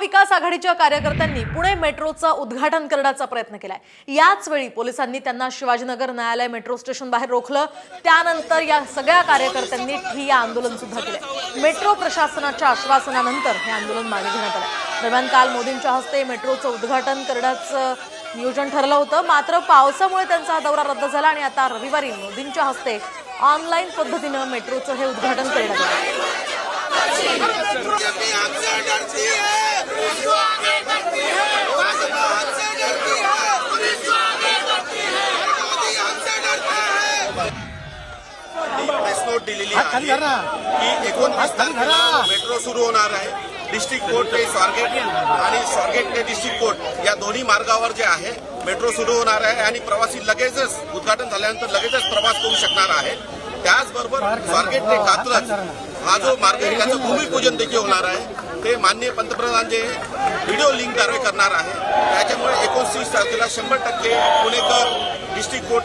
महाविकास आघाडीच्या कार्यकर्त्यांनी पुणे मेट्रोचं उद्घाटन करण्याचा प्रयत्न केलाय। याच वेळी पोलिसांनी त्यांना शिवाजीनगर न्यायालय मेट्रो स्टेशन बाहेर रोखलं। त्यानंतर या सगळ्या कार्यकर्त्यांनी ठिय्या आंदोलन सुद्धा केले। मेट्रो प्रशासनाच्या आश्वासनानंतर हे आंदोलन मागे घेण्यात आलं। दरम्यान काल मोदींच्या हस्ते मेट्रोचं उद्घाटन करण्याचं नियोजन ठरलं होतं, मात्र पावसामुळे त्यांचा हा दौरा रद्द झाला आणि आता रविवारी मोदींच्या हस्ते ऑनलाईन पद्धतीनं मेट्रोचं हे उद्घाटन करण्यात आलं। प्रेस नोट दिलेली आहे की 29 तारखेला मेट्रो सुरू होणार आहे। डिस्ट्रिक्ट कोर्ट ते स्वारगेट आणि स्वारगेट ते डिस्ट्रिक्ट कोर्ट या दोन्ही मार्गावर जे आहे मेट्रो सुरू होणार आहे आणि प्रवासी लगेचच उद्घाटन झाल्यानंतर लगेचच प्रवास करू शकणार आहे। त्याचबरोबर स्वारगेट ते कात्रज हा जो मार्ग आहे त्याचं भूमिपूजन देखील होणार आहे। ते माननीय पंतप्रधान जे व्हिडिओ लिंकद्वारे करणार आहे। त्याच्यामुळे 29 तारखेला 100% पुणेकर डिस्ट्रिक्ट कोर्ट